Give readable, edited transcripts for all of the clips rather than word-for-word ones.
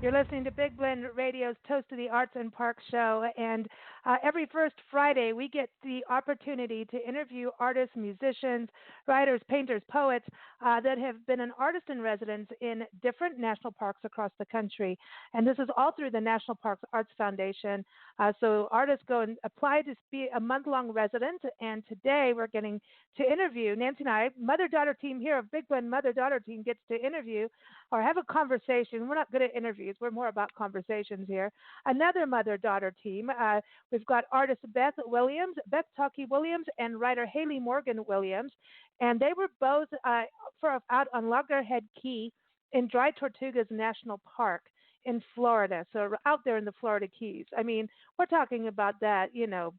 You're listening to Big Blend Radio's Toast to the Arts and Parks show, and every first Friday we get the opportunity to interview artists, musicians, writers, painters, poets that have been an artist in residence in different national parks across the country. And this is all through the National Parks Arts Foundation. So artists go and apply to be a month-long resident, and today we're getting to interview, Nancy and I, mother-daughter team here of Big Blend Mother-Daughter Team gets to interview or have a conversation. We're not good at interviews. We're more about conversations here. Another mother-daughter team. We've got artist Beth Tockey Williams, and writer Hailey Morgan Williams. And they were both out on Loggerhead Key in Dry Tortugas National Park in Florida. So out there in the Florida Keys. I mean, we're talking about that,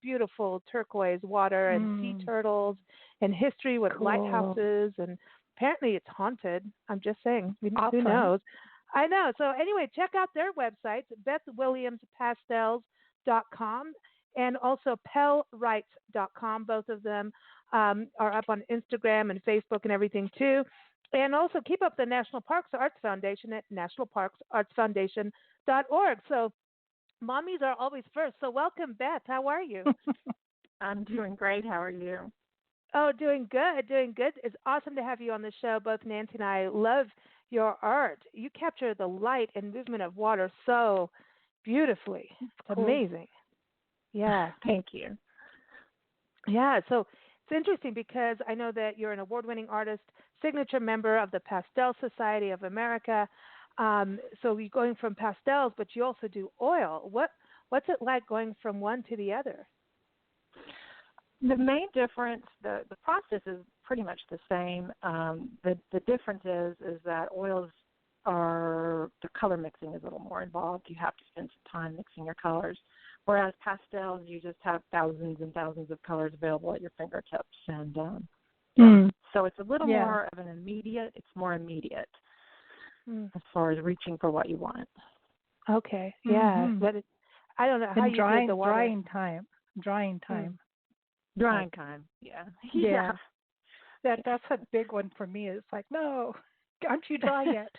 beautiful turquoise water and sea turtles and history with lighthouses, and apparently it's haunted. I'm just saying. Who knows? I know. So anyway, check out their websites, BethWilliamsPastels.com and also PellWrites.com. Both of them are up on Instagram and Facebook and everything too. And also keep up the National Parks Arts Foundation at nationalparksartsfoundation.org. So mommies are always first. So welcome, Beth. How are you? I'm doing great. How are you? Oh, doing good, doing good. It's awesome to have you on the show. Both Nancy and I love your art. You capture the light and movement of water so beautifully. It's amazing. Yeah. Thank you. Yeah, so it's interesting because I know that you're an award-winning artist, signature member of the Pastel Society of America. So you're going from pastels, but you also do oil. What's it like going from one to the other? The main difference, the process is pretty much the same. The difference is that oils the color mixing is a little more involved. You have to spend some time mixing your colors, whereas pastels, you just have thousands and thousands of colors available at your fingertips. And so it's a little more of an immediate, as far as reaching for what you want. Okay, yeah. But I don't know how you did the water. Drying time. Drying time, yeah. Yeah. That's a big one for me. It's like, no, aren't you dry yet?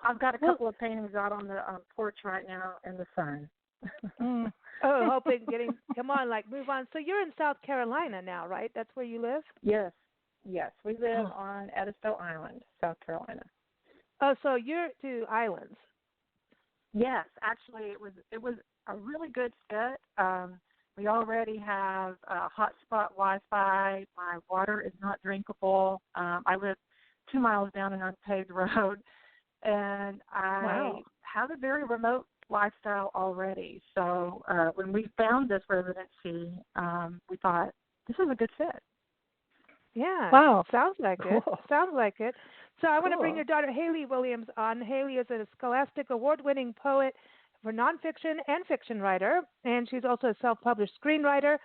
I've got a couple of paintings out on the porch right now in the sun. Hoping, come on, move on. So you're in South Carolina now, right? That's where you live? Yes. We live on Edisto Island, South Carolina. Oh, so you're to islands. Yes, actually, it was a really good fit. We already have hotspot Wi-Fi. My water is not drinkable. I live 2 miles down an unpaved road, and I have a very remote lifestyle already. So when we found this residency, we thought, this is a good fit. Yeah. Wow. Sounds like it. So I want to bring your daughter, Hailey Williams, on. Hailey is a Scholastic award-winning poet for nonfiction and fiction writer, and she's also a self-published screenwriter,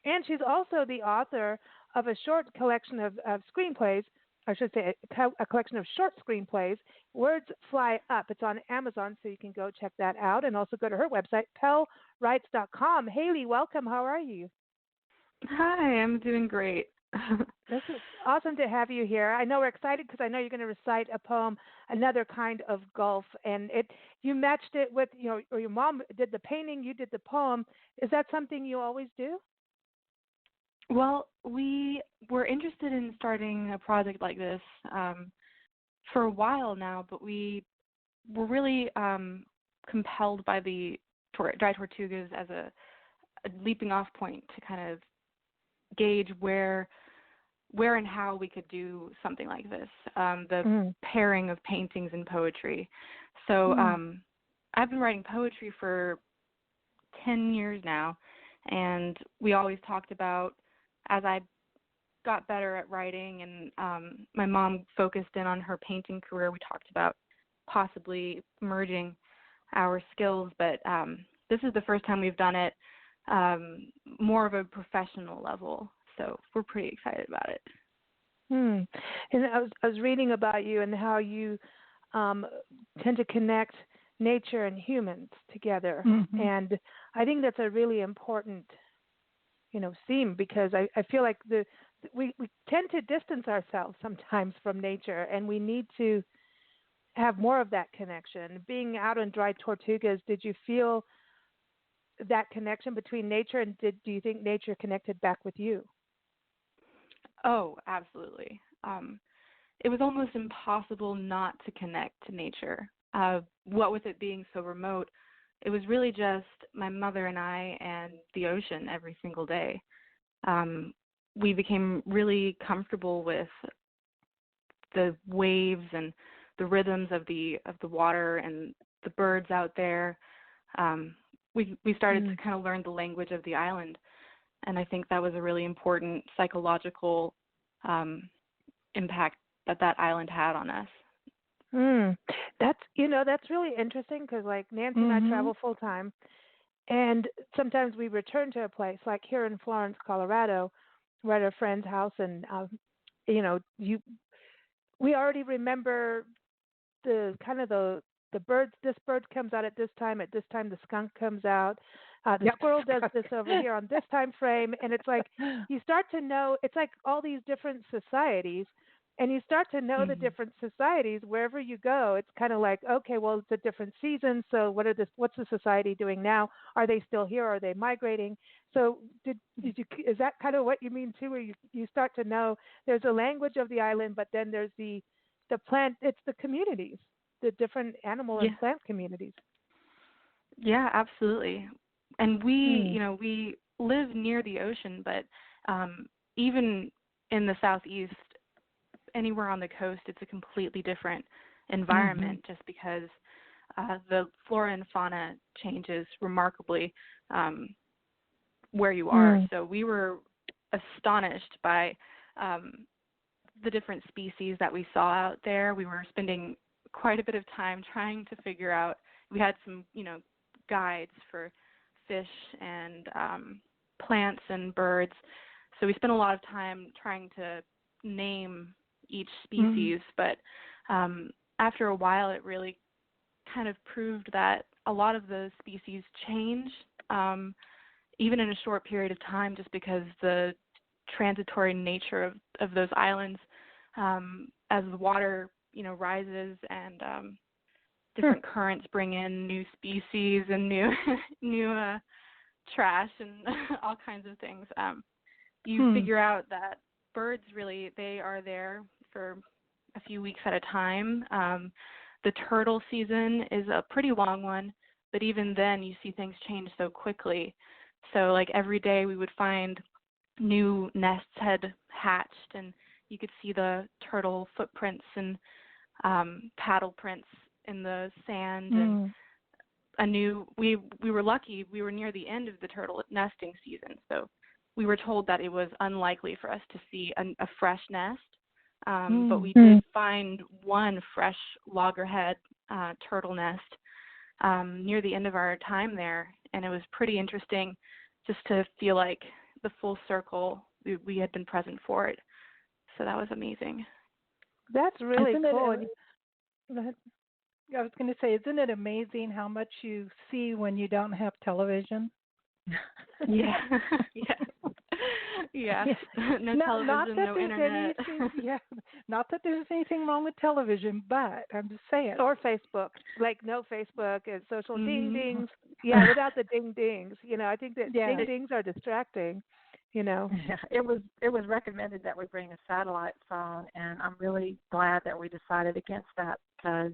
and she's also the author of a short collection of screenplays, I should say a collection of short screenplays, Words Fly Up. It's on Amazon, so you can go check that out, and also go to her website, PellWrites.com. Hailey, welcome. How are you? Hi, I'm doing great. This is awesome to have you here. I know we're excited because I know you're going to recite a poem, Another Kind of Gulf, and you matched it with, or your mom did the painting, you did the poem. Is that something you always do? Well, we were interested in starting a project like this for a while now, but we were really compelled by the Dry Tortugas as a leaping off point to kind of gauge where and how we could do something like this, the pairing of paintings and poetry. So I've been writing poetry for 10 years now, and we always talked about, as I got better at writing and my mom focused in on her painting career, we talked about possibly merging our skills, but this is the first time we've done it more of a professional level, so we're pretty excited about it. And I was reading about you and how you tend to connect nature and humans together, and I think that's a really important theme, because I feel like we tend to distance ourselves sometimes from nature, and we need to have more of that connection. Being out on Dry Tortugas, did you feel that connection between nature, and do you think nature connected back with you? Oh, absolutely. It was almost impossible not to connect to nature. What with it being so remote, it was really just my mother and I and the ocean every single day. We became really comfortable with the waves and the rhythms of the water and the birds out there. We started to kind of learn the language of the island, and I think that was a really important psychological impact that island had on us. That's really interesting, because like Nancy and I travel full time, and sometimes we return to a place like here in Florence, Colorado. We're at a friend's house, and we already remember the kind of the birds. This bird comes out at this time. At this time, the skunk comes out. The squirrel does this over here on this time frame, and it's like you start to know. It's like all these different societies, and you start to know the different societies wherever you go. It's kind of like, okay, well, it's a different season. So what's the society doing now? Are they still here? Are they migrating? So is that kind of what you mean too, where you start to know there's a language of the island, but then there's the plant, it's the communities, the different animal and plant communities. Yeah, absolutely. And we live near the ocean, but even in the southeast, anywhere on the coast, it's a completely different environment, just because the flora and fauna changes remarkably where you are. So we were astonished by the different species that we saw out there. We were spending quite a bit of time trying to figure out. We had some, guides for fish and plants and birds. So we spent a lot of time trying to name each species, but after a while it really kind of proved that a lot of the species change even in a short period of time, just because the transitory nature of those islands, as the water rises and different currents bring in new species and new trash and all kinds of things. You figure out that birds really, they are there for a few weeks at a time. The turtle season is a pretty long one, but even then you see things change so quickly. So like every day we would find new nests had hatched, and you could see the turtle footprints and paddle prints in the sand. And we were lucky, we were near the end of the turtle nesting season, so we were told that it was unlikely for us to see a fresh nest, but we did find one fresh loggerhead turtle nest near the end of our time there, and it was pretty interesting just to feel like the full circle we had been present for it. So that was amazing. That's really cool. Go ahead. I was going to say, isn't it amazing how much you see when you don't have television? Yeah. Yeah. No television, no internet. Not that there's anything wrong with television, but I'm just saying. Or Facebook. Like no Facebook and social ding-dings. Yeah, without the ding-dings. I think that ding-dings are distracting. Yeah, it was recommended that we bring a satellite phone, and I'm really glad that we decided against that, because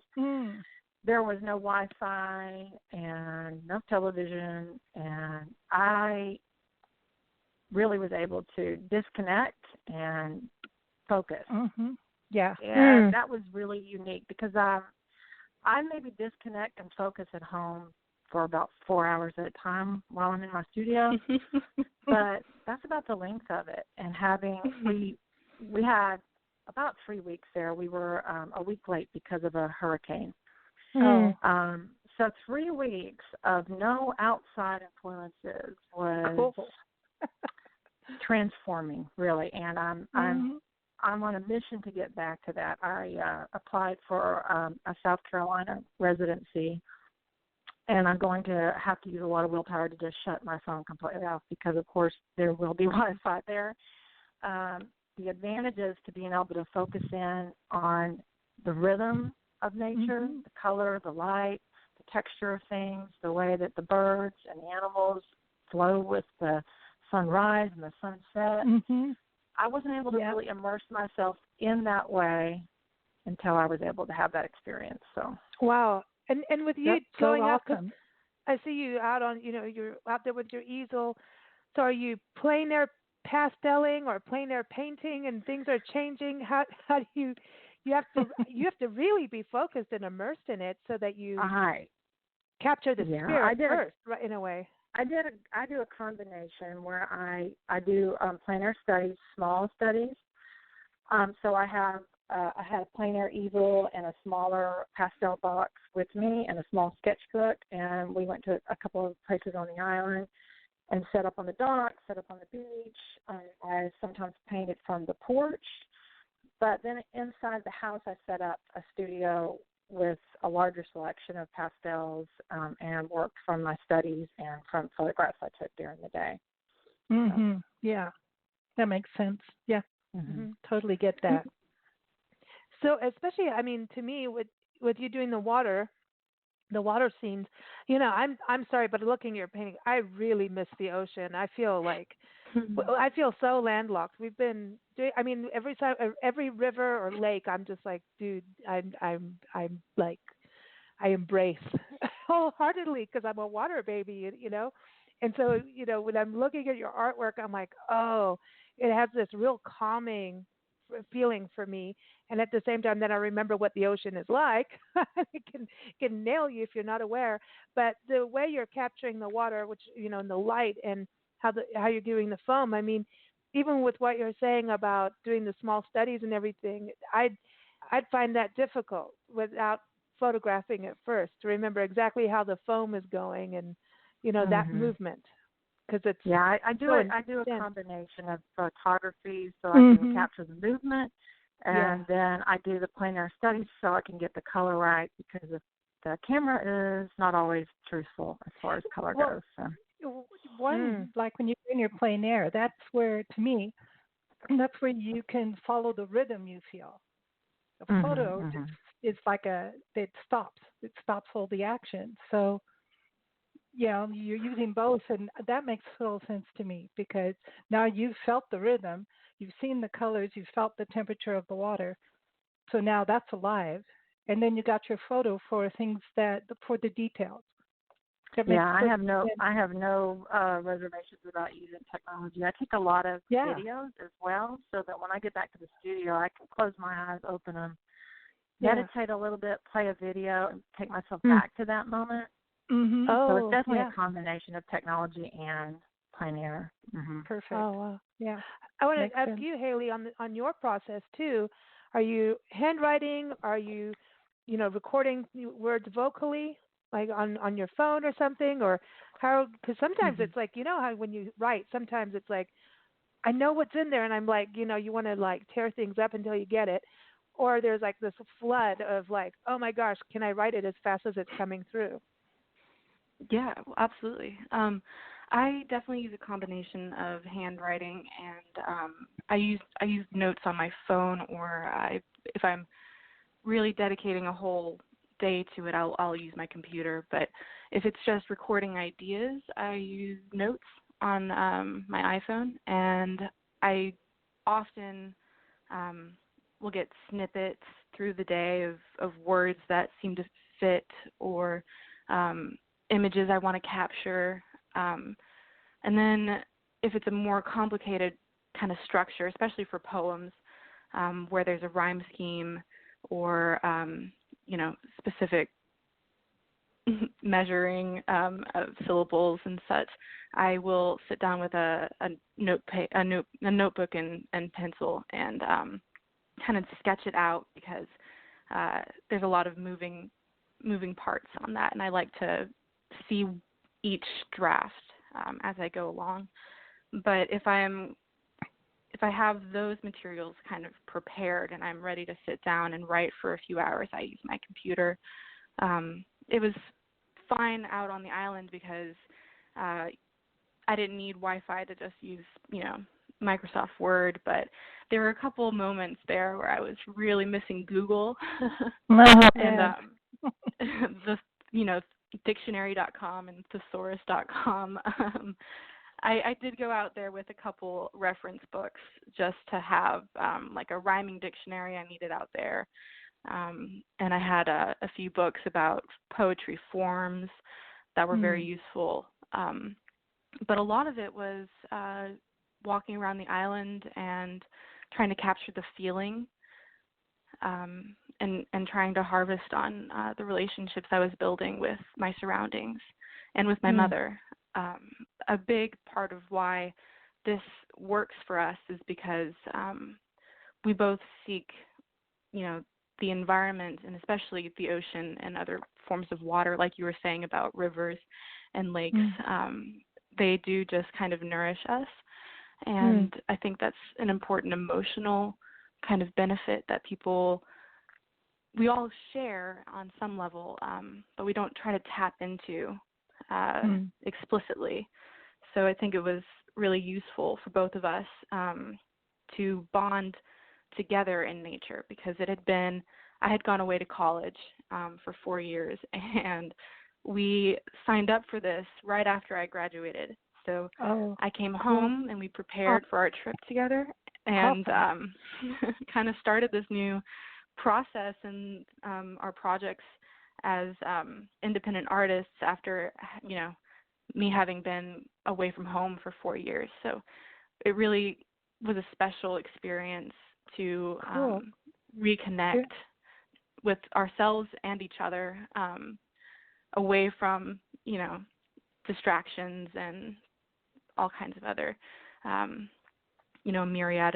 there was no Wi-Fi and no television, and I really was able to disconnect and focus. Yeah. And that was really unique, because I maybe disconnect and focus at home for about 4 hours at a time while I'm in my studio. But that's about the length of it. And we had about 3 weeks there. We were a week late because of a hurricane. So 3 weeks of no outside influences was transforming, really. And I'm on a mission to get back to that. I applied for a South Carolina residency, and I'm going to have to use a lot of willpower to just shut my phone completely off, because, of course, there will be Wi-Fi there. The advantages to being able to focus in on the rhythm of nature, the color, the light, the texture of things, the way that the birds and the animals flow with the sunrise and the sunset. I wasn't able to really immerse myself in that way until I was able to have that experience. So wow. And with you going so out, awesome. I see you out on, you're out there with your easel. So are you plein air pasteling or plein air painting, and things are changing? How do you have to really be focused and immersed in it so that you capture the spirit first, right, in a way. I do a combination where I do plein air studies, small studies. So I had a plein air easel and a smaller pastel box with me and a small sketchbook, and we went to a couple of places on the island and set up on the dock, set up on the beach. I sometimes painted from the porch, but then inside the house I set up a studio with a larger selection of pastels and worked from my studies and from photographs I took during the day. Yeah, that makes sense. Yeah, totally get that. So especially, I mean, to me, with you doing the water scenes, I'm sorry, but looking at your painting, I really miss the ocean. I feel like I feel so landlocked. We've been doing, I mean, every river or lake, I'm just like, dude, I'm like, I embrace wholeheartedly because I'm a water baby, And so, when I'm looking at your artwork, I'm like, oh, it has this real calming feeling for me, and at the same time then I remember what the ocean is like. It can nail you if you're not aware, but the way you're capturing the water, which and the light, and how you're doing the foam, I mean, even with what you're saying about doing the small studies and everything, I'd find that difficult without photographing it first to remember exactly how the foam is going and that movement. Because it's I do a combination of photography so I can capture the movement, and then I do the plein air studies so I can get the color right, because the camera is not always truthful as far as color goes. So. Like when you're in your plein air, that's where, to me, that's where you can follow the rhythm you feel. A photo is like it stops all the action. So you're using both, and that makes total sense to me, because now you've felt the rhythm, you've seen the colors, you've felt the temperature of the water, so now that's alive, and then you got your photo for things for the details. I have no reservations about using technology. I take a lot of videos as well, so that when I get back to the studio, I can close my eyes, open them, meditate a little bit, play a video, and take myself back to that moment. So it's definitely a combination of technology and plein air. Perfect. Oh, wow. Yeah. I want to ask you, Hailey, on your process too. Are you handwriting? Are you, recording words vocally, like on your phone or something? Or how? Because sometimes it's like, how when you write, sometimes it's like, I know what's in there, and I'm like, you want to like tear things up until you get it. Or there's like this flood of like, oh my gosh, can I write it as fast as it's coming through? Yeah, absolutely. I definitely use a combination of handwriting and I use notes on my phone, or if I'm really dedicating a whole day to it, I'll use my computer. But if it's just recording ideas, I use notes on my iPhone, and I often will get snippets through the day of words that seem to fit, or images I want to capture. And then if it's a more complicated kind of structure, especially for poems, where there's a rhyme scheme or, specific measuring of syllables and such, I will sit down with a notebook and pencil and kind of sketch it out, because there's a lot of moving parts on that, and I like to see each draft as I go along. But if I have those materials kind of prepared and I'm ready to sit down and write for a few hours, I use my computer. It was fine out on the island because I didn't need Wi-Fi to just use, Microsoft Word, but there were a couple of moments there where I was really missing Google and the dictionary.com and thesaurus.com. I did go out there with a couple reference books just to have like a rhyming dictionary I needed out there. And I had a few books about poetry forms that were very useful. But a lot of it was walking around the island and trying to capture the feeling and trying to harvest on the relationships I was building with my surroundings and with my mother. A big part of why this works for us is because we both seek, the environment and especially the ocean and other forms of water, like you were saying about rivers and lakes. They do just kind of nourish us. And I think that's an important emotional kind of benefit that we all share on some level, but we don't try to tap into explicitly. So I think it was really useful for both of us to bond together in nature, because I had gone away to college for 4 years, and we signed up for this right after I graduated. So I came home and we prepared for our trip together and kind of started this new process and our projects as independent artists after, me having been away from home for 4 years. So it really was a special experience to reconnect with ourselves and each other away from, distractions and all kinds of other, myriad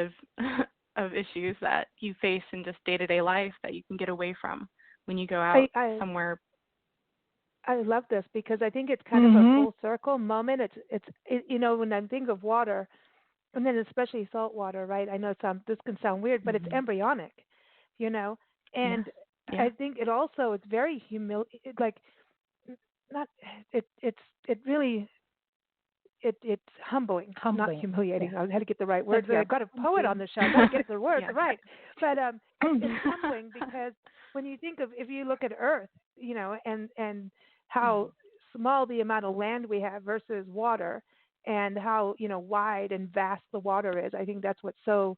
of issues that you face in just day-to-day life that you can get away from when you go out somewhere. I love this because I think it's kind of a full circle moment. It's when I think of water, and then especially salt water, right? I know this can sound weird, but it's embryonic, and I think it also it's very it's humbling, not humiliating. I had to get the right word here. I've got a poet on the show. I've got to get the word right. But it's humbling because when you think of, if you look at Earth, and how small the amount of land we have versus water, and how wide and vast the water is, I think that's what's so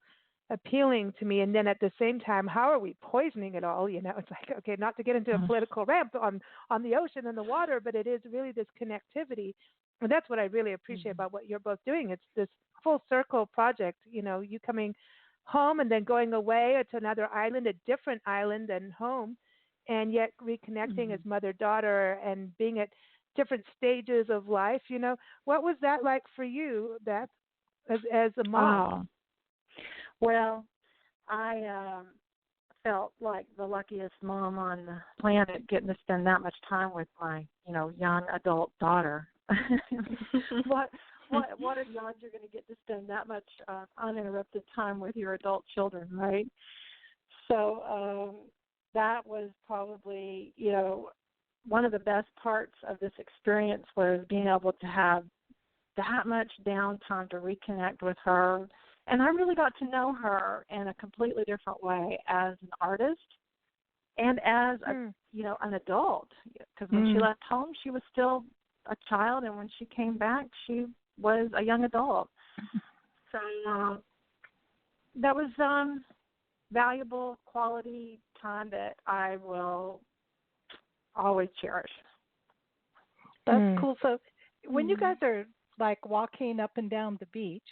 appealing to me. And then at the same time, how are we poisoning it all? It's like, okay, not to get into a political rant on the ocean and the water, but it is really this connectivity. And that's what I really appreciate about what you're both doing. It's this full circle project, you coming home and then going away to another island, a different island than home, and yet reconnecting as mother-daughter and being at different stages of life. What was that like for you, Beth, as a mom? Well, I felt like the luckiest mom on the planet, getting to spend that much time with my, young adult daughter. What are the odds you're going to get to spend that much uninterrupted time with your adult children, right? So that was probably, one of the best parts of this experience was being able to have that much downtime to reconnect with her. And I really got to know her in a completely different way as an artist and as an adult. Because when she left home, she was still a child, and when she came back, she was a young adult. So that was valuable, quality time that I will always cherish. That's cool. So when you guys are like walking up and down the beach,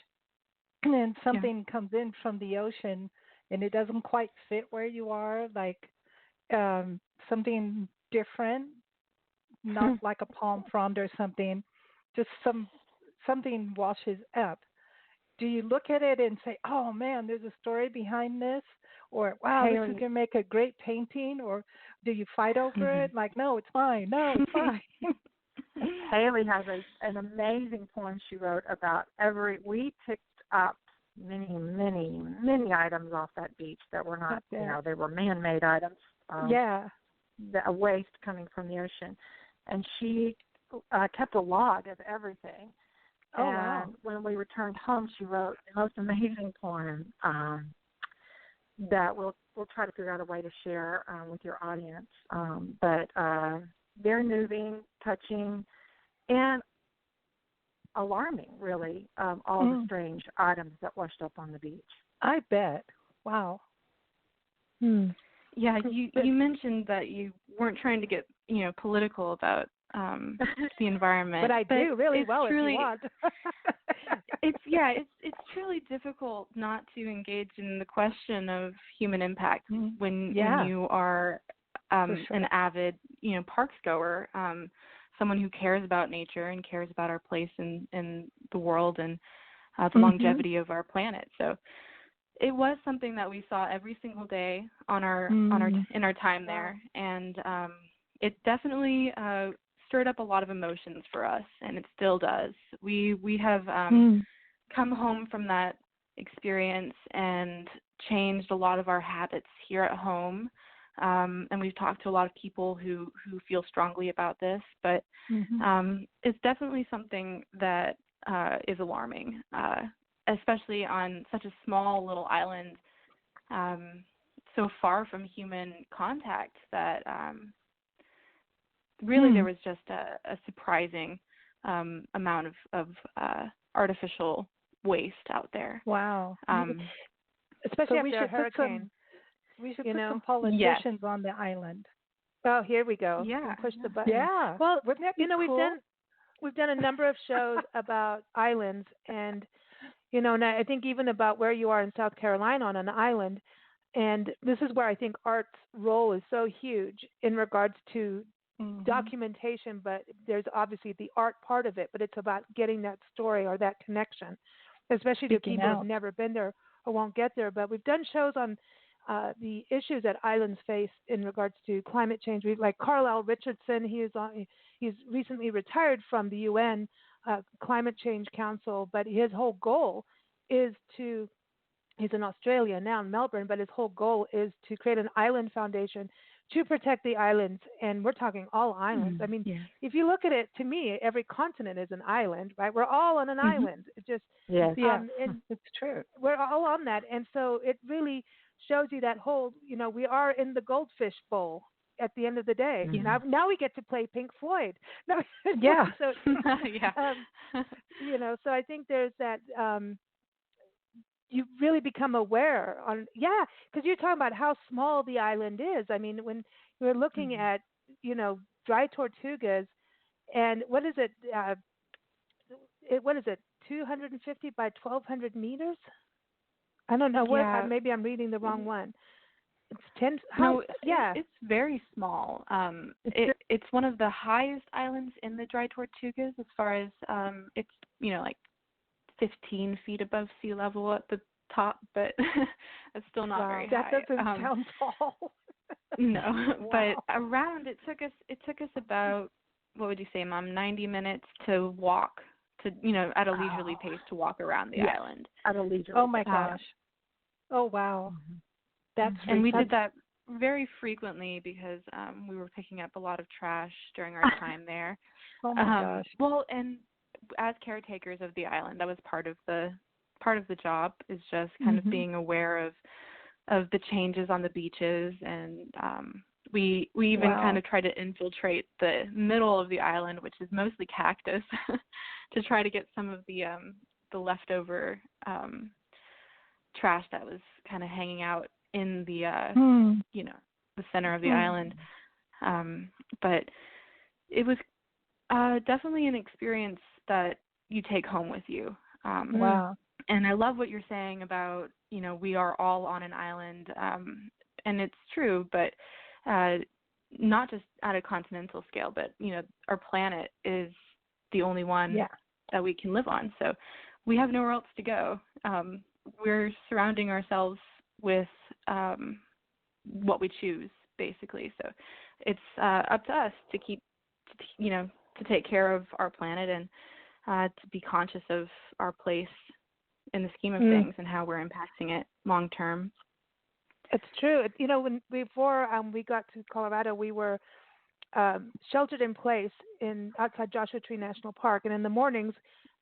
and then something comes in from the ocean and it doesn't quite fit where you are, like something different, not like a palm frond or something, just something washes up. Do you look at it and say, oh man, there's a story behind this? Or, wow, Hailey, this is going to make a great painting? Or do you fight over it? Like, no, it's fine. No, it's fine. Hailey has an amazing poem she wrote about we picked up many, many, many items off that beach that were not, they were man-made items. A waste coming from the ocean. And she kept a log of everything. Oh, wow. And when we returned home, she wrote the most amazing poem that we'll try to figure out a way to share with your audience. But very moving, touching, and alarming, really, all the strange items that washed up on the beach. I bet. Wow. Yeah, you mentioned that you weren't trying to get, political about the environment. But I do really well truly, if you want. it's truly difficult not to engage in the question of human impact when you are an avid, parks goer, someone who cares about nature and cares about our place in the world and the longevity of our planet. So it was something that we saw every single day on our in our time there, and it definitely stirred up a lot of emotions for us, and it still does. We have come home from that experience and changed a lot of our habits here at home, and we've talked to a lot of people who feel strongly about this, but it's definitely something that is alarming, especially on such a small little island, so far from human contact that really there was just a surprising amount of artificial waste out there. Wow. Especially so after a hurricane. We should put some politicians on the island. Oh, here we go. Yeah. Push the button. Yeah. Well, wouldn't that be cool? we've done a number of shows about islands, and and I think even about where you are in South Carolina on an island, and this is where I think art's role is so huge in regards to documentation, but there's obviously the art part of it, but it's about getting that story or that connection, especially to people who've never been there or won't get there. But we've done shows on the issues that islands face in regards to climate change. We've like Carlisle Richardson. He's recently retired from the UN Climate Change Council, but his whole goal is to. He's in Australia now, in Melbourne, but his whole goal is to create an island foundation to protect the islands, and we're talking all islands. I mean, if you look at it, to me, every continent is an island, right? We're all on an island. It just it's true. We're all on that, and so it really shows you that whole, we are in the goldfish bowl at the end of the day. Now we get to play Pink Floyd. So so I think there's that. You really become aware because you're talking about how small the island is. I mean, when you're looking at, Dry Tortugas, and what is it? 250 by 1,200 meters? I don't know. Maybe I'm reading the wrong one. It's 10. It's very small. It's one of the highest islands in the Dry Tortugas as far as it's like 15 feet above sea level at the top, but it's still not very high. That doesn't sound tall. No, but around it took us about, what would you say, Mom, 90 minutes to walk to at a leisurely pace to walk around the island. At a leisurely. Oh my gosh. Oh wow. And we did that very frequently because we were picking up a lot of trash during our time there. Oh my gosh. Well, and as caretakers of the island, that was part of the job, is just kind of being aware of the changes on the beaches, and we even kind of try to infiltrate the middle of the island, which is mostly cactus, to try to get some of the leftover trash that was kind of hanging out in the the center of the island. But it was definitely an experience that you take home with you. And I love what you're saying about, we are all on an island, and it's true, but not just at a continental scale, but, our planet is the only one that we can live on. So we have nowhere else to go. We're surrounding ourselves with what we choose, basically. So it's up to us to keep, to take care of our planet and to be conscious of our place in the scheme of things and how we're impacting it long term. It's true. When before we got to Colorado, we were sheltered in place outside Joshua Tree National Park, and in the mornings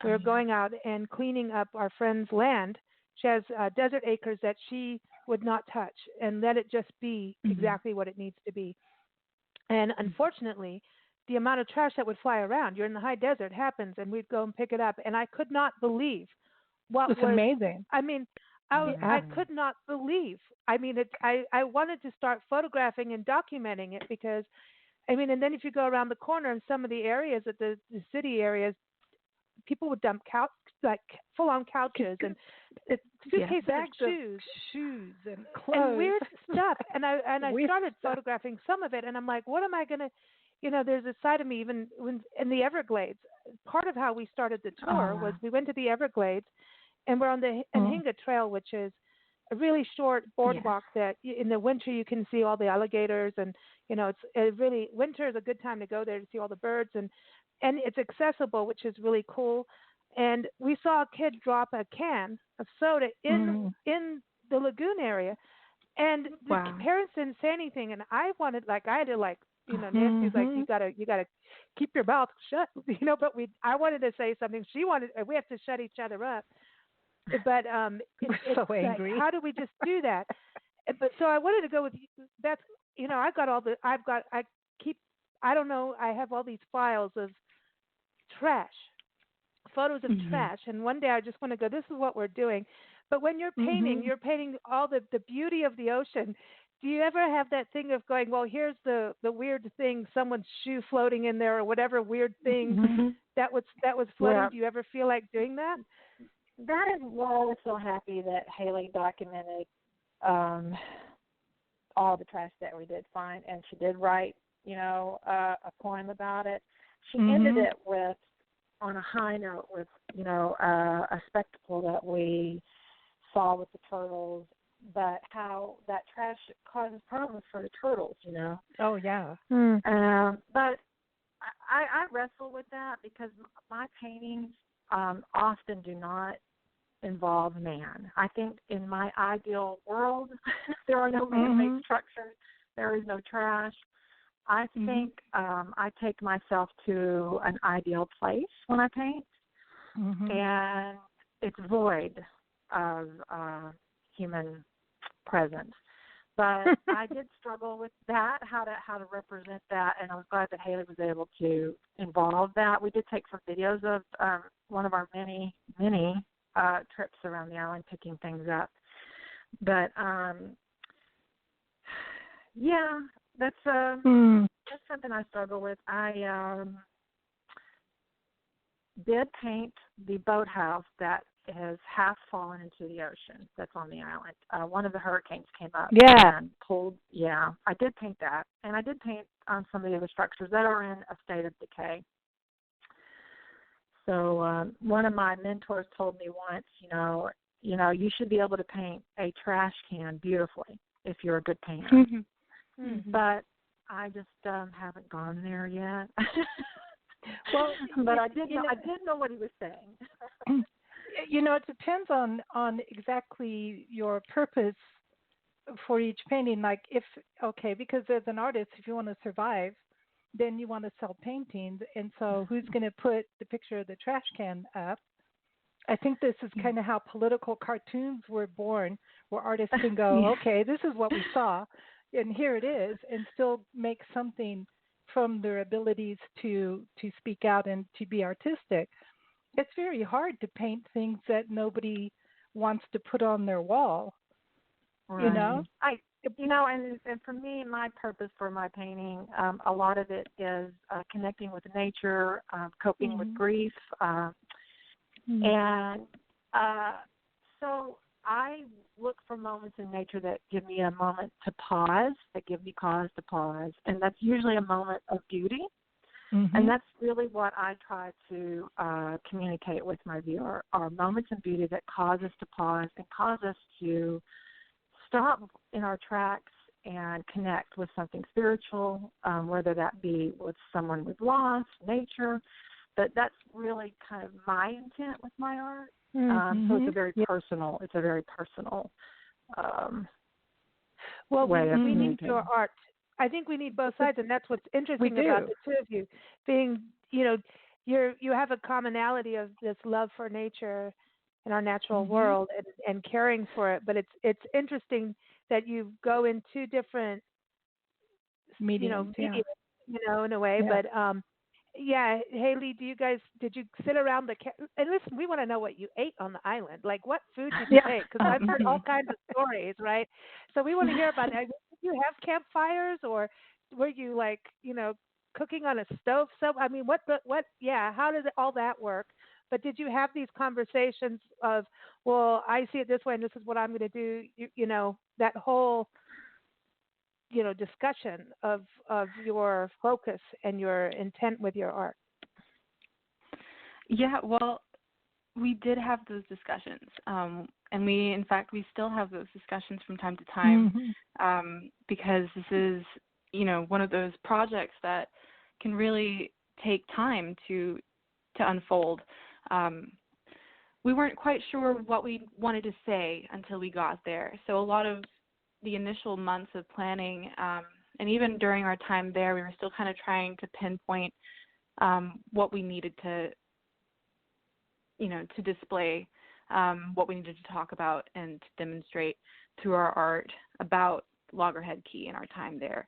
we were going out and cleaning up our friend's land. She has desert acres that she would not touch and let it just be exactly what it needs to be. And unfortunately, the amount of trash that would fly around, you're in the high desert, happens, and we'd go and pick it up. And I could not believe what was amazing. I mean, I could not believe. I mean, I wanted to start photographing and documenting it because, I mean, and then if you go around the corner in some of the areas, at the city areas, people would dump like full-on couches and suitcases of shoes and clothes and weird stuff. And I started photographing some of it, and I'm like, what am I gonna? There's a side of me even when in the Everglades. Part of how we started the tour was we went to the Everglades, and we're on the Anhinga Trail, which is a really short boardwalk that in the winter you can see all the alligators, and it's really winter is a good time to go there to see all the birds, and it's accessible, which is really cool. And we saw a kid drop a can of soda in the lagoon area, and the parents didn't say anything, and I had to Nancy's like, you gotta keep your mouth shut, but I wanted to say something. We have to shut each other up. But it's so angry. Like, how do we just do that? But so I wanted to go with Beth. I have all these files of trash, photos of trash, and one day I just want to go, this is what we're doing. But when you're painting, you're painting all the beauty of the ocean. Do you ever have that thing of going, well, here's the weird thing, someone's shoe floating in there or whatever weird thing that was floating? Yeah. Do you ever feel like doing that? That is why I was so happy that Hailey documented all the trash that we did find, and she did write, a poem about it. She ended it with, on a high note, with, a spectacle that we saw with the turtles, but how that trash causes problems for the turtles, Oh, yeah. But I wrestle with that because my paintings often do not involve man. I think in my ideal world, there are no man-made structures. There is no trash. I think I take myself to an ideal place when I paint, and it's void of human presence. But I did struggle with that, how to represent that, and I was glad that Hailey was able to involve that. We did take some videos of one of our many trips around the island, picking things up. But that's something I struggle with. I did paint the boathouse that has half fallen into the ocean that's on the island. One of the hurricanes came up and pulled. Yeah, I did paint that. And I did paint on some of the other structures that are in a state of decay. So one of my mentors told me once, you should be able to paint a trash can beautifully if you're a good painter. But I just haven't gone there yet. Well, but I did know what he was saying. It depends on exactly your purpose for each painting. Like because as an artist, if you want to survive, then you want to sell paintings. And so who's going to put the picture of the trash can up? I think this is kind of how political cartoons were born, where artists can go, okay, this is what we saw, and here it is, and still make something from their abilities to speak out and to be artistic. It's very hard to paint things that nobody wants to put on their wall. Right. And for me, my purpose for my painting, a lot of it is connecting with nature, coping with grief, and so I look for moments in nature that give me a moment to pause, that give me cause to pause, and that's usually a moment of beauty. And that's really what I try to communicate with my viewer, are moments of beauty that cause us to pause and cause us to stop in our tracks and connect with something spiritual, whether that be with someone we've lost, nature. But that's really kind of my intent with my art. So it's a very personal. It's a very personal way of communicating. We need your art. I think we need both sides, and that's what's We interesting about do. the two of you being, you have a commonality of this love for nature and our natural Mhm. world and caring for it. But it's interesting that you go in two different, Mediums, yeah. media, in a way. Yeah. But yeah, Hailey, did you sit around and listen? We want to know what you ate on the island. Like, what food did you Yeah. take? Because I've heard all Mhm. kinds of stories, right? So we want to hear about that. Did you have campfires, or were you like, cooking on a stove? So I mean, yeah, how does all that work? But did you have these conversations of, well, I see it this way, and this is what I'm going to do? That whole discussion of your focus and your intent with your art. Yeah, well, we did have those discussions, and in fact, we still have those discussions from time to time, Mhm. because this is, one of those projects that can really take time to unfold. We weren't quite sure what we wanted to say until we got there, so a lot of the initial months of planning, and even during our time there, we were still kind of trying to pinpoint what we needed to display, what we needed to talk about and to demonstrate through our art about Loggerhead Key and our time there.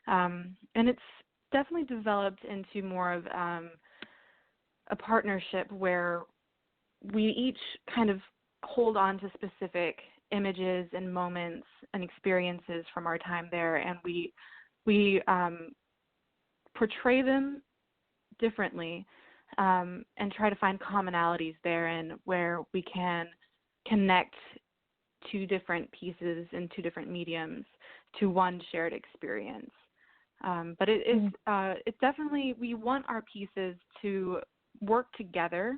And it's definitely developed into more of a partnership where we each kind of hold on to specific images and moments and experiences from our time there, and we portray them differently, and try to find commonalities therein where we can connect two different pieces in two different mediums to one shared experience. But it's definitely, we want our pieces to work together,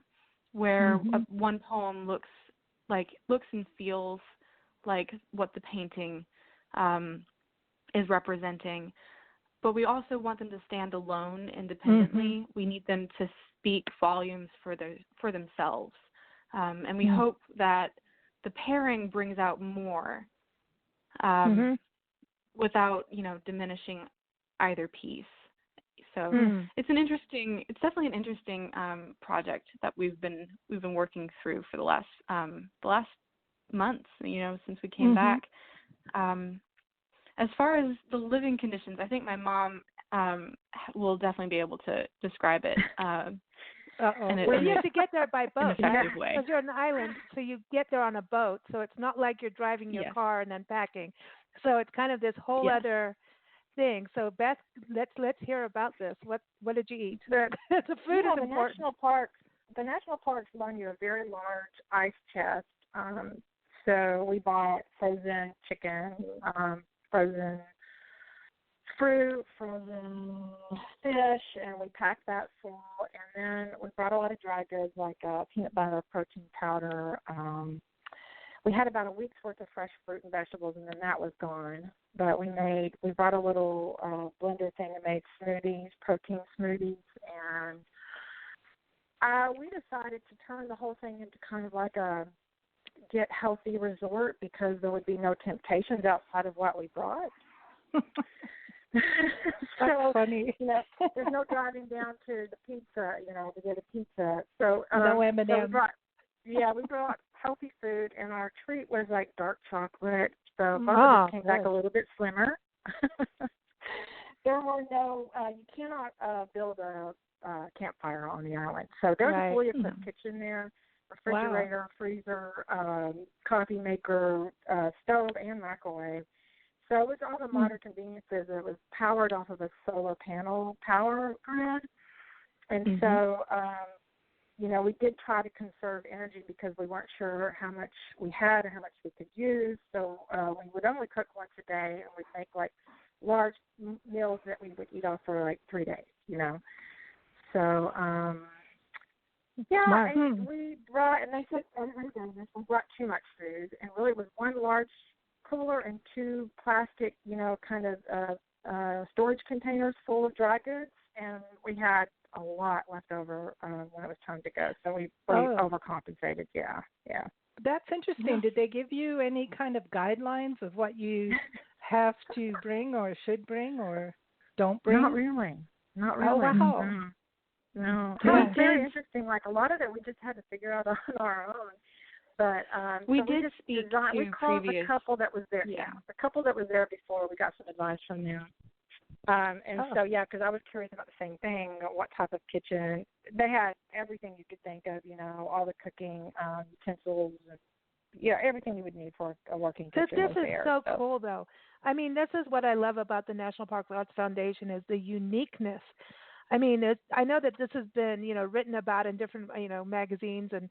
where Mhm. one poem looks and feels like what the painting is representing. But we also want them to stand alone independently. Mhm. We need them to speak volumes for themselves. And we Mhm. hope that the pairing brings out more, Mm-hmm. without, diminishing either piece. So Mm. it's definitely an interesting project that we've been working through for the last months, since we came Mhm. back. As far as the living conditions, I think my mom will definitely be able to describe it Uh-oh. Well, you have to get there by an boat, right? effective way. Because you're on the island, so you get there on a boat. So it's not like you're driving your Yes. car and then packing. So it's kind of this whole Yes. other thing. So Beth, let's hear about this. What did you eat? The food is the important. national parks loan you a very large ice chest. So we bought frozen chicken, frozen fruit, frozen fish, and we packed that full. And then we brought a lot of dry goods like peanut butter, protein powder. We had about a week's worth of fresh fruit and vegetables, and then that was gone. But we brought a little blender thing and made smoothies, protein smoothies, and we decided to turn the whole thing into kind of like a get healthy resort because there would be no temptations outside of what we brought. That's funny. There's no driving down to the pizza, to get a pizza. So No M&M. So we brought healthy food, and our treat was like dark chocolate. So both of us came back a little bit slimmer. There were no, you cannot build a campfire on the island. So there's a fully equipped kitchen there, refrigerator, freezer, coffee maker, stove, and microwave. So it was all the modern conveniences. It was powered off of a solar panel power grid. And so, we did try to conserve energy because we weren't sure how much we had or how much we could use. So we would only cook once a day, and we'd make like large meals that we would eat off for like 3 days, So, and we brought, and they said, we brought too much food, and really it was one large cooler and two plastic, kind of storage containers full of dry goods, and we had a lot left over when it was time to go. So we overcompensated. Yeah. That's interesting. Did they give you any kind of guidelines of what you have to bring or should bring or don't bring? Not really. Not really. Oh, wow. Mm-hmm. No. Yeah. It was very interesting. Like a lot of it we just had to figure out on our own. But we so did we just speak designed, to we called previous, the couple that was there. yeah. The couple that was there before, we got some advice from them. So, because I was curious about the same thing, what type of kitchen. They had everything you could think of, all the cooking utensils, and, everything you would need for a working kitchen This was is there. so cool, though. I mean, this is what I love about the National Park Arts Foundation is the uniqueness. I mean, I know that this has been, written about in different, magazines and,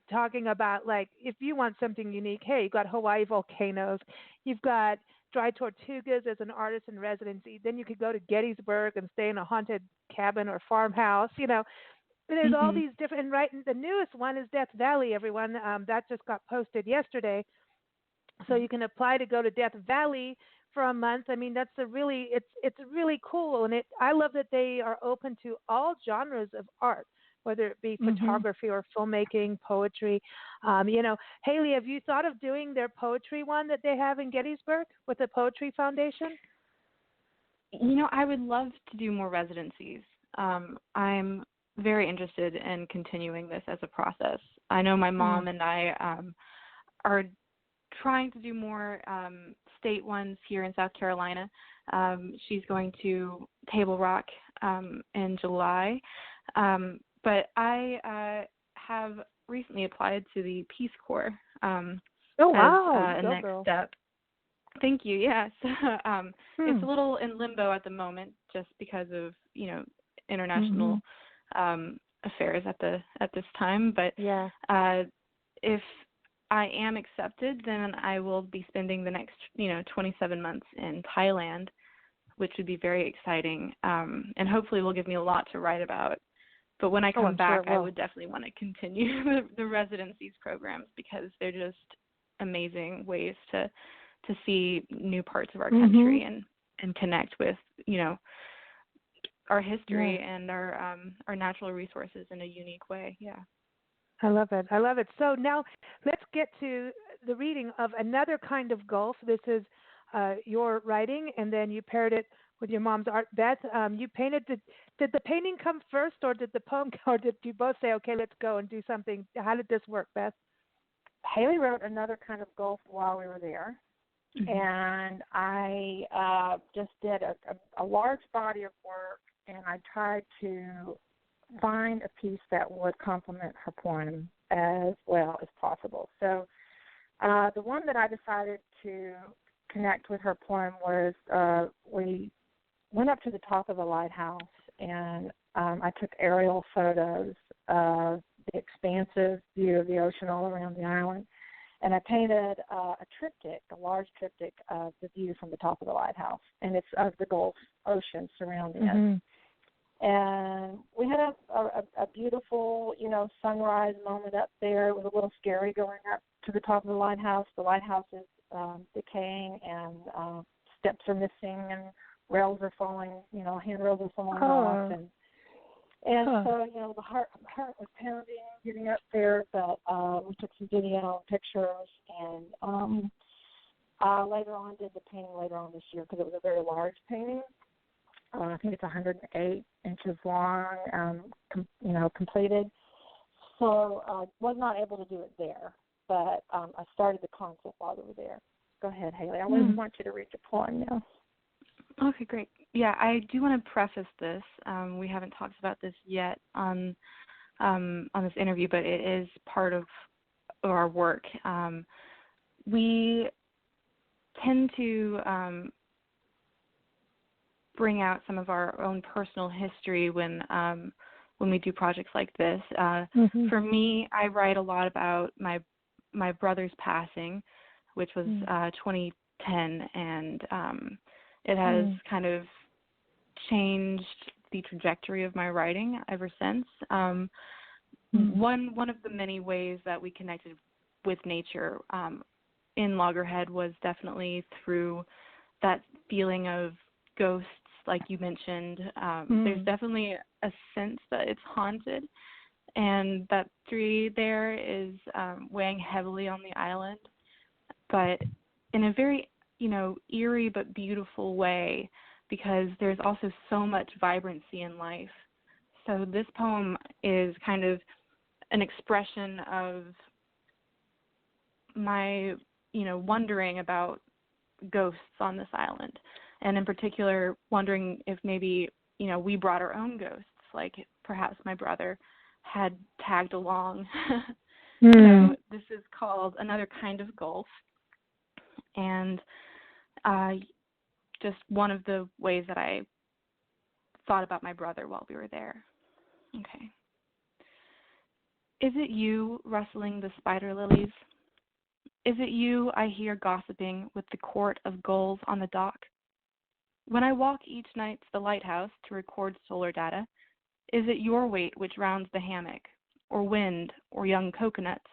talking about, like, if you want something unique, hey, you've got Hawaii volcanoes, you've got Dry Tortugas as an artist in residency, then you could go to Gettysburg and stay in a haunted cabin or farmhouse, There's all these different, and right, the newest one is Death Valley, everyone. That just got posted yesterday. So you can apply to go to Death Valley for a month. I mean, that's it's really cool. And I love that they are open to all genres of art, whether it be photography or filmmaking, poetry. Hailey, have you thought of doing their poetry one that they have in Gettysburg with the Poetry Foundation? I would love to do more residencies. I'm very interested in continuing this as a process. I know my mom and I are trying to do more state ones here in South Carolina. She's going to Table Rock in July. But I have recently applied to the Peace Corps as a next step. Thank you. Yes. It's a little in limbo at the moment just because of, international affairs at this time. But if I am accepted, then I will be spending the next, 27 months in Thailand, which would be very exciting, and hopefully will give me a lot to write about. But when I come back, I would definitely want to continue the residencies programs because they're just amazing ways to see new parts of our country and connect with, our history and our natural resources in a unique way. Yeah. I love it. I love it. So now let's get to the reading of Another Kind of Gulf. This is your writing, and then you paired it with your mom's art. Beth, you painted. Did the painting come first, or did the poem, or did you both say, okay, let's go and do something? How did this work, Beth? Hailey wrote Another Kind of Gulf while we were there, and I just did a large body of work, and I tried to find a piece that would complement her poem as well as possible. So the one that I decided to connect with her poem was we went up to the top of the lighthouse, and I took aerial photos of the expansive view of the ocean all around the island, and I painted a large triptych of the view from the top of the lighthouse, and it's of the Gulf Ocean surrounding it. And we had a beautiful, sunrise moment up there. It was a little scary going up to the top of the lighthouse. The lighthouse is decaying, and steps are missing, and rails are falling, handrails are falling off. And so, the heart was pounding getting up there, but we took some video and pictures, and later on did the painting later on this year because it was a very large painting. I think it's 108 inches long, completed. So I was not able to do it there, but I started the concept while we were there. Go ahead, Hailey. I want you to read your poem now. Okay, great. Yeah, I do want to preface this. We haven't talked about this yet on this interview, but it is part of our work. We tend to bring out some of our own personal history when we do projects like this. For me, I write a lot about my brother's passing, which was 2010, and it has kind of changed the trajectory of my writing ever since. One of the many ways that we connected with nature in Loggerhead was definitely through that feeling of ghosts, like you mentioned. There's definitely a sense that it's haunted, and that tree there is weighing heavily on the island, but in a very eerie but beautiful way, because there's also so much vibrancy in life. So this poem is kind of an expression of my, wondering about ghosts on this island, and in particular wondering if maybe, we brought our own ghosts, like perhaps my brother had tagged along. So this is called Another Kind of Gulf, and just one of the ways that I thought about my brother while we were there. Okay. Is it you rustling the spider lilies? Is it you I hear gossiping with the court of gulls on the dock? When I walk each night to the lighthouse to record solar data, is it your weight which rounds the hammock, or wind, or young coconuts?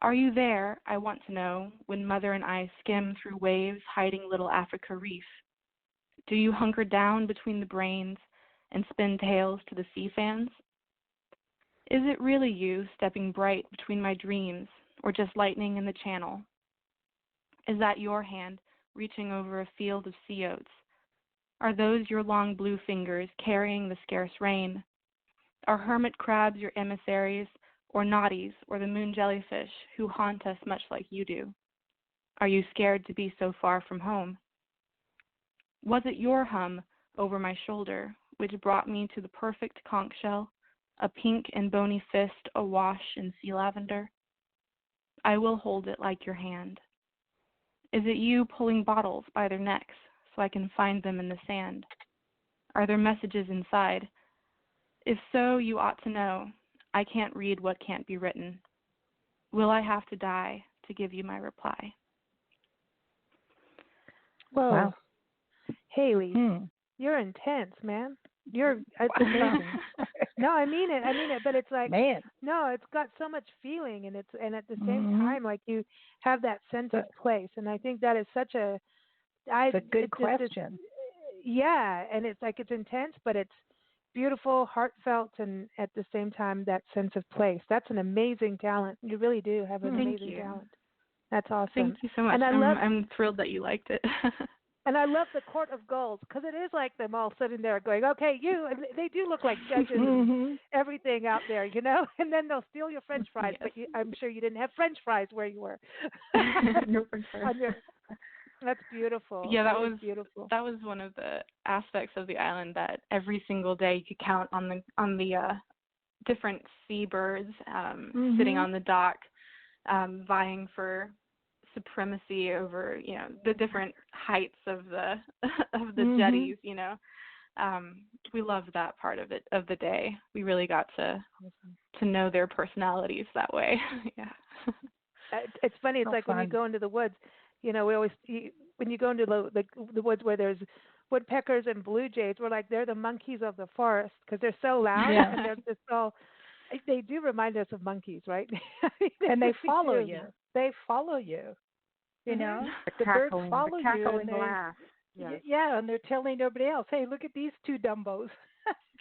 Are you there, I want to know, when Mother and I skim through waves hiding little Africa reef? Do you hunker down between the brains and spin tails to the sea fans? Is it really you stepping bright between my dreams, or just lightning in the channel? Is that your hand reaching over a field of sea oats? Are those your long blue fingers carrying the scarce rain? Are hermit crabs your emissaries, or naughties, or the moon jellyfish who haunt us much like you do? Are you scared to be so far from home? Was it your hum over my shoulder which brought me to the perfect conch shell, a pink and bony fist awash in sea lavender? I will hold it like your hand. Is it you pulling bottles by their necks so I can find them in the sand? Are there messages inside? If so, you ought to know. I can't read what can't be written. Will I have to die to give you my reply? Whoa. Wow. Hailey, you're intense, man. It's amazing. No, I mean it, but it's like, Man. no, it's got so much feeling, and at the same time, like, you have that sense of place, and I think that is such a good question. Yeah, and it's like, it's intense, but it's beautiful, heartfelt, and at the same time, that sense of place. That's an amazing talent. You really do have an amazing talent. That's awesome. Thank you so much. And I'm thrilled that you liked it. And I love the court of gulls, because it is like them all sitting there going, okay, you, and they do look like judges and everything out there, and then they'll steal your French fries, Yes. but I'm sure you didn't have French fries where you were. No French fries. That's beautiful. Yeah, that was beautiful. That was one of the aspects of the island that every single day you could count on the different seabirds sitting on the dock, vying for supremacy over the different heights of the jetties. We loved that part of the day. We really got to know their personalities that way. Yeah. It's funny. It's like fun. when you go into the woods. We always when you go into the woods where there's woodpeckers and blue jays, we're like, they're the monkeys of the forest, because they're so loud and they're just all. They do remind us of monkeys, right? And they follow you. They follow you. The birds follow you, and laugh. Yes. Yeah, and they're telling everybody else, "Hey, look at these two dumbos."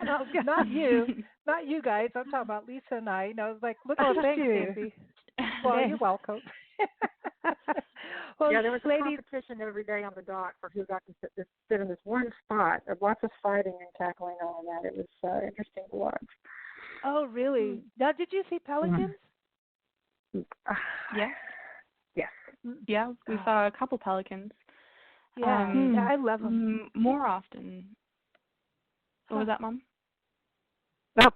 Not you guys. I'm talking about Lisa and I. Like, look at thanks, you. Stacey. Well, you're welcome. Well, yeah, there was a ladies, competition every day on the dock for who got to sit in this one spot. There was lots of fighting and tackling on that. It was interesting to watch. Oh, really? Now, did you see pelicans? Yeah. Yes. Yeah, we saw a couple pelicans. Yeah, I love them. More often. What was that, Mom? Well,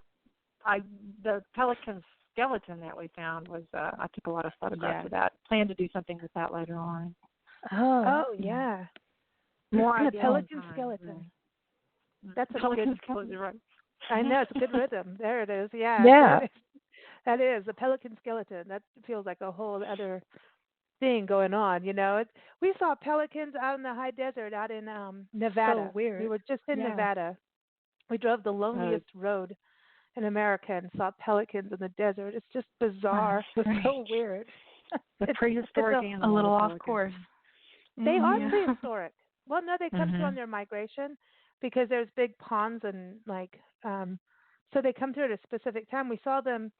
the pelican skeleton that we found was, I took a lot of photographs of that. Plan to do something with that later on. Oh yeah. More a pelican skeleton. Really. That's a pelican good skeleton, right? I know, it's a good rhythm. There it is. Yeah. Yeah. That is a pelican skeleton. That feels like a whole other thing going on. We saw pelicans out in the high desert, out in Nevada. So weird. We were just in Nevada. We drove the loneliest road in America and saw pelicans in the desert. It's just bizarre. It's so weird. The prehistoric animals. A little off course. They are prehistoric. Well, no, they come through on their migration, because there's big ponds and so they come through at a specific time. We saw them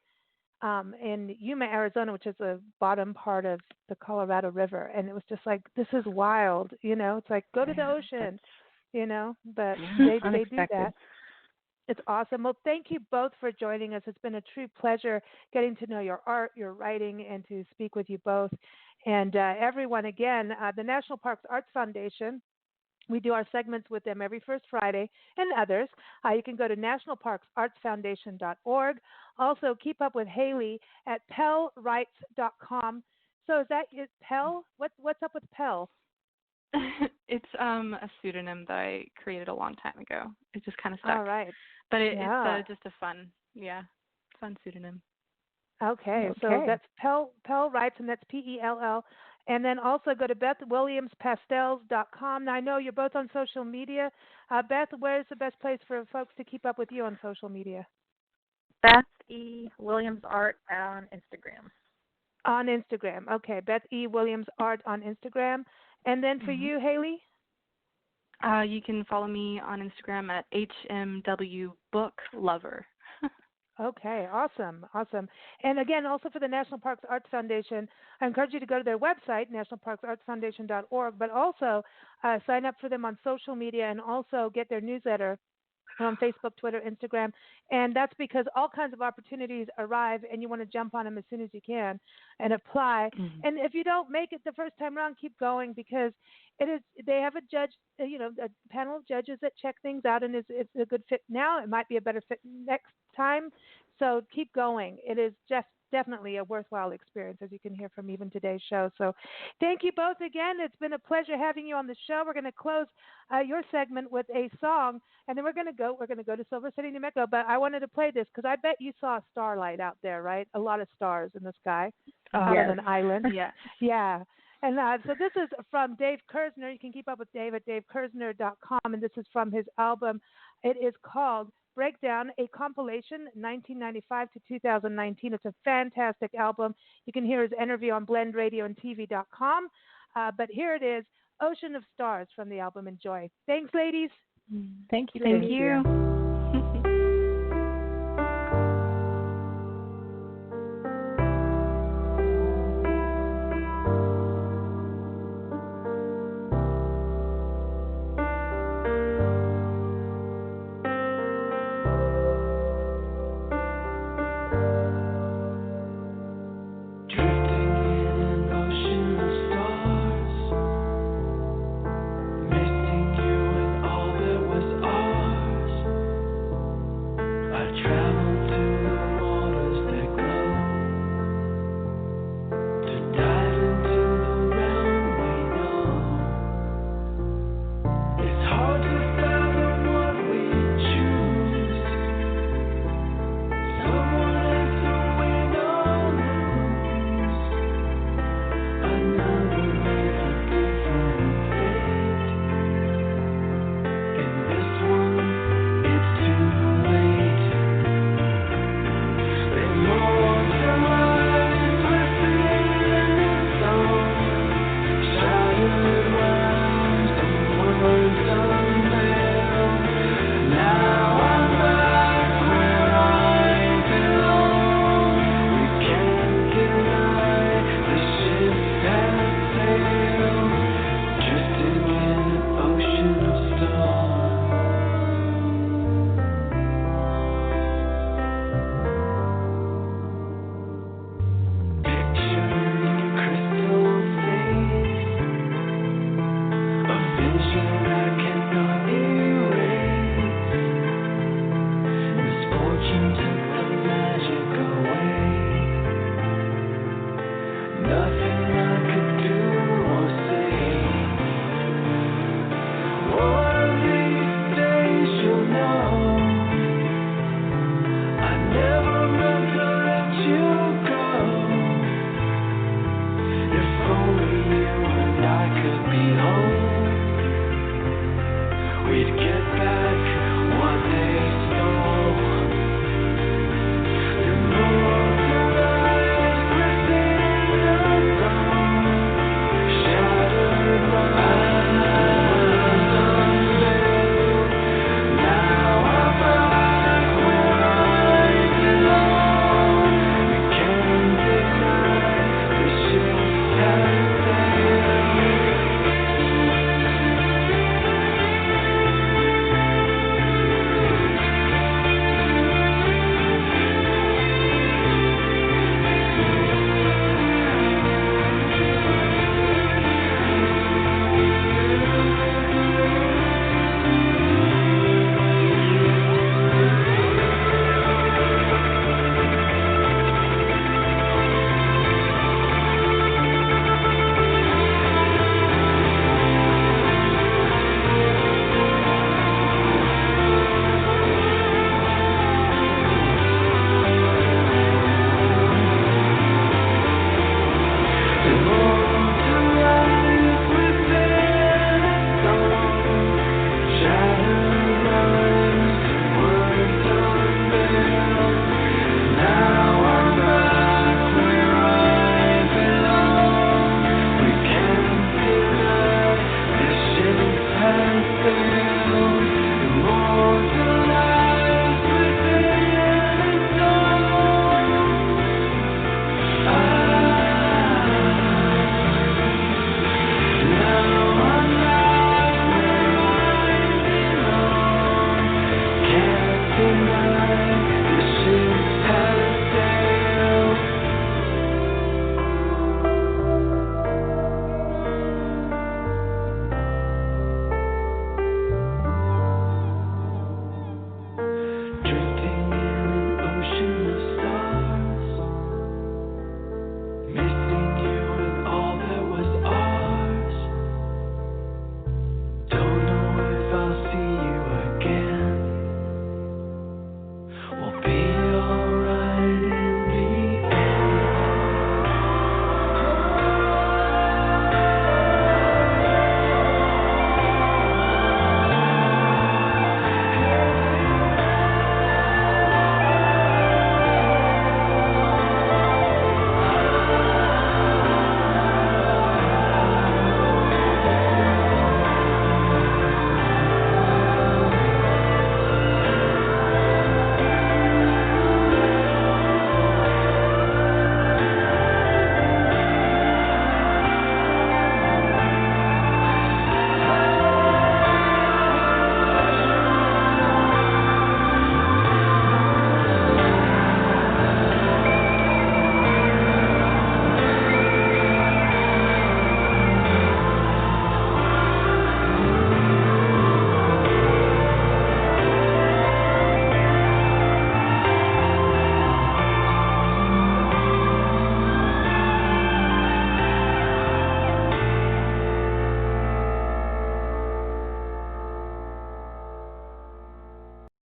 in Yuma, Arizona, which is the bottom part of the Colorado River. And it was just like, this is wild, it's like, go to the ocean, but they do that. It's awesome. Well, thank you both for joining us. It's been a true pleasure getting to know your art, your writing, and to speak with you both. And everyone, again, the National Parks Arts Foundation, we do our segments with them every first Friday, and others. You can go to nationalparksartsfoundation.org. Also, keep up with Hailey at pellwrites.com. So is that Pell? What's up with Pell? It's a pseudonym that I created a long time ago. It just kind of stuck. All right. But it's just a fun pseudonym. Okay, so that's Pell Writes, and that's Pell. And then also go to BethWilliamsPastels.com. Now, I know you're both on social media. Beth, where's the best place for folks to keep up with you on social media? Beth E. Williams Art on Instagram. On Instagram. Okay, Beth E. Williams Art on Instagram. And then for you, Hailey? You can follow me on Instagram at HMWBookLover. Okay, awesome. And again, also for the National Parks Arts Foundation, I encourage you to go to their website, nationalparksartsfoundation.org, but also sign up for them on social media and also get their newsletter on Facebook, Twitter, Instagram. And that's because all kinds of opportunities arrive and you want to jump on them as soon as you can and apply. Mm-hmm. And if you don't make it the first time around, keep going, because they have a judge, a panel of judges that check things out, and it's a good fit now. It might be a better fit next time. So keep going. It is just definitely a worthwhile experience, as you can hear from even today's show. So thank you both again. It's been a pleasure having you on the show. We're going to close your segment with a song, and then we're going to go to Silver City, New Mexico. But I wanted to play this because I bet you saw a starlight out there, right? A lot of stars in the sky out on an island. Yeah. And so this is from Dave Kerzner. You can keep up with Dave at davekerzner.com, and this is from his album. It is called Breakdown, a compilation, 1995 to 2019. It's a fantastic album. You can hear his interview on blendradioandtv.com. But here it is, Ocean of Stars from the album. Enjoy. Thanks, ladies. Thank you. Thank you.